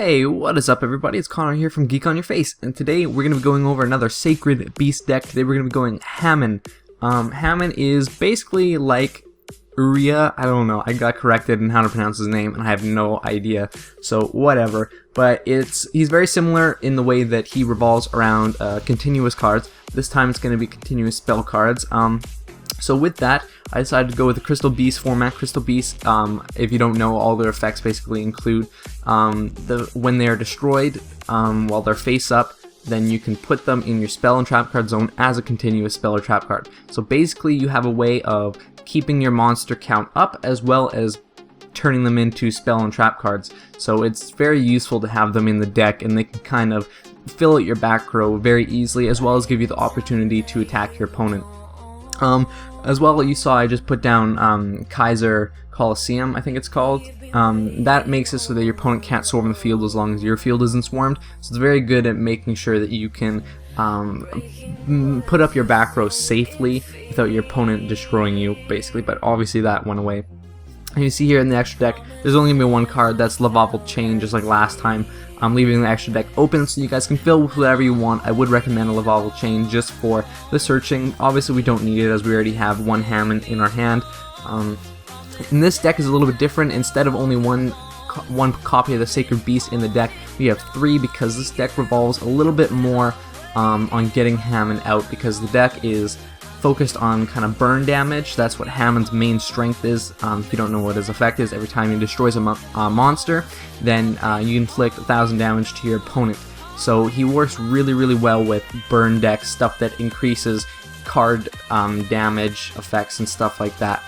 Hey, what is up everybody? It's Connor here from Geek on Your Face, and today we're going to be going over another Sacred Beast deck. Today we're going to be going Hamon. Hamon is basically like Uria. I don't know, I got corrected in how to pronounce his name and I have no idea, so whatever. But he's very similar in the way that he revolves around continuous cards. This time it's going to be continuous spell cards. So with that, I decided to go with the Crystal Beast format. Crystal Beast, if you don't know, all their effects basically include when they are destroyed while they're face up, then you can put them in your spell and trap card zone as a continuous spell or trap card. So basically you have a way of keeping your monster count up as well as turning them into spell and trap cards. So it's very useful to have them in the deck, and they can kind of fill out your back row very easily, as well as give you the opportunity to attack your opponent. As well, you saw I just put down Kaiser Coliseum, I think it's called. That makes it so that your opponent can't swarm the field as long as your field isn't swarmed. So it's very good at making sure that you can put up your back row safely without your opponent destroying you, basically. But obviously that went away. And you see here in the extra deck, there's only going to be one card, that's Levavel Chain, just like last time. I'm leaving the extra deck open so you guys can fill with whatever you want. I would recommend a Levavel Chain just for the searching. Obviously we don't need it as we already have one Hamon in our hand. And this deck is a little bit different. Instead of only one copy of the Sacred Beast in the deck, we have three, because this deck revolves a little bit more on getting Hamon out, because the deck is focused on kind of burn damage. That's what Hamon's main strength is. If you don't know what his effect is, every time he destroys a monster, then you inflict 1,000 damage to your opponent. So he works really well with burn decks, stuff that increases card damage effects and stuff like that.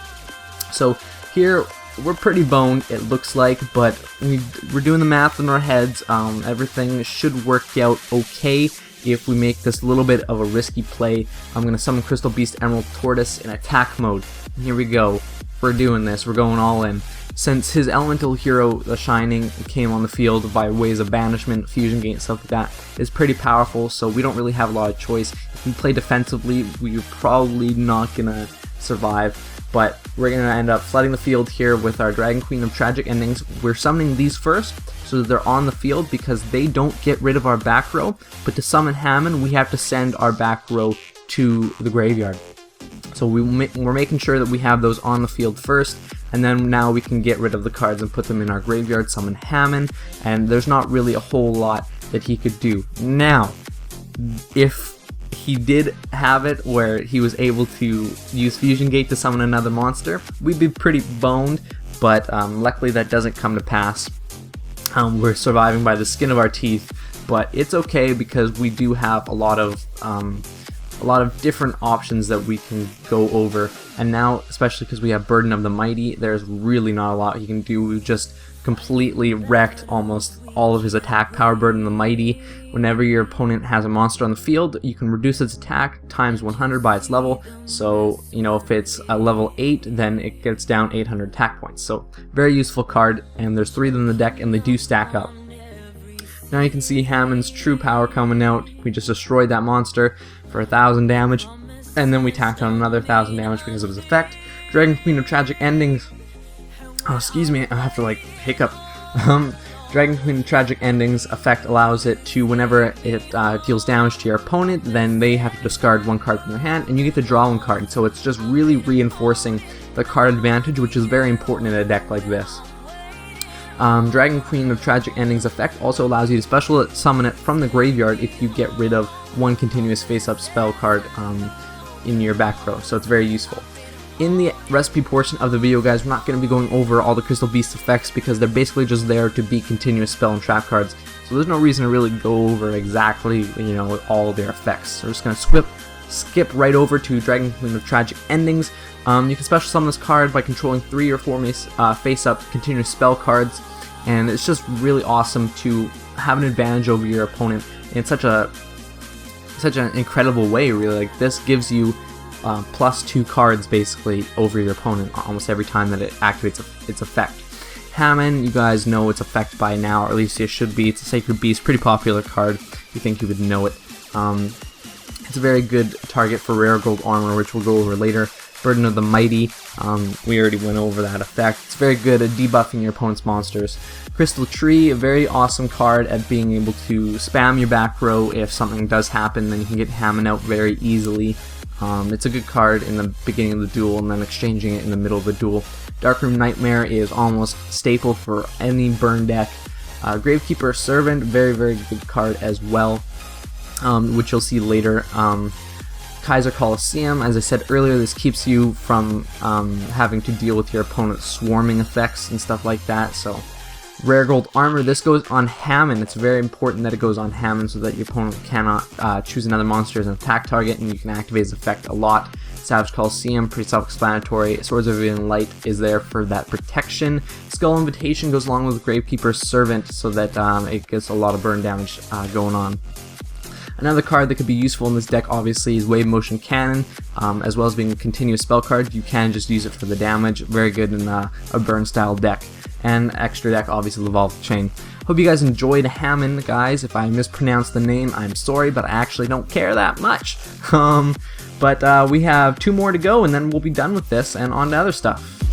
So here we're pretty boned, it looks like, but we're doing the math in our heads. Everything should work out okay. If we make this a little bit of a risky play, I'm going to summon Crystal Beast Emerald Tortoise in attack mode. And here we go. We're doing this. We're going all in. Since his elemental hero, the Shining, came on the field by ways of banishment, fusion gate, stuff like that, is pretty powerful, so we don't really have a lot of choice. If we play defensively, we're probably not going to survive. But we're going to end up flooding the field here with our Dragon Queen of Tragic Endings. We're summoning these first so that they're on the field, because they don't get rid of our back row. But to summon Hamon, we have to send our back row to the graveyard. So we're making sure that we have those on the field first, and then now we can get rid of the cards and put them in our graveyard, summon Hamon, and there's not really a whole lot that he could do. Now, if he did have it where he was able to use Fusion Gate to summon another monster, we'd be pretty boned, but luckily that doesn't come to pass. We're surviving by the skin of our teeth, but it's okay because we do have a lot of different options that we can go over. And now, especially because we have Burden of the Mighty, there's really not a lot you can do. We've just completely wrecked almost all of his attack power. Burden of the Mighty, whenever your opponent has a monster on the field, you can reduce its attack times 100 by its level. So, you know, if it's a level 8, then it gets down 800 attack points. So, very useful card, and there's 3 of them in the deck, and they do stack up. Now you can see Hamon's true power coming out. We just destroyed that monster for 1,000 damage, and then we tacked on another 1,000 damage because of his effect. Dragon Queen of Tragic Endings. Oh, excuse me, I have to like hiccup. Dragon Queen of Tragic Endings effect allows it to, whenever it deals damage to your opponent, then they have to discard one card from their hand, and you get to draw one card. So it's just really reinforcing the card advantage, which is very important in a deck like this. Dragon Queen of Tragic Endings effect also allows you to special summon it from the graveyard if you get rid of one continuous face-up spell card in your back row, so it's very useful. In the recipe portion of the video, guys, we're not going to be going over all the Crystal Beast effects because they're basically just there to be continuous spell and trap cards, so there's no reason to really go over exactly, you know, all their effects. So we're just going to skip right over to Dragon Queen of Tragic Endings. You can special summon this card by controlling 3 or 4 face-up continuous spell cards, and it's just really awesome to have an advantage over your opponent in such an incredible way. Really, like, this gives you +2 cards basically over your opponent almost every time that it activates its effect. Hamon, you guys know its effect by now, or at least it should be. It's a Sacred Beast, pretty popular card. You think you would know it. It's a very good target for rare gold armor, which we'll go over later. Burden of the Mighty, we already went over that effect. It's very good at debuffing your opponent's monsters. Crystal Tree, a very awesome card at being able to spam your back row. If something does happen, then you can get Hamon out very easily. It's a good card in the beginning of the duel and then exchanging it in the middle of the duel. Darkroom Nightmare is almost staple for any burn deck. Gravekeeper Servant, very good card as well, which you'll see later. Kaiser Coliseum, as I said earlier, this keeps you from having to deal with your opponent's swarming effects and stuff like that. So Rare Gold Armor, this goes on Hamon. It's very important that it goes on Hamon so that your opponent cannot choose another monster as an attack target, and you can activate his effect a lot. Savage Coliseum, pretty self-explanatory. Swords of Revealing Light is there for that protection. Skull Invitation goes along with Gravekeeper's Servant so that it gets a lot of burn damage going on. Another card that could be useful in this deck obviously is Wave Motion Cannon, as well as being a continuous spell card. You can just use it for the damage. Very good in a burn style deck. And extra deck, obviously, Evolve Chain. Hope you guys enjoyed Hamon, guys. If I mispronounced the name, I'm sorry, but I actually don't care that much. But we have 2 more to go, and then we'll be done with this and on to other stuff.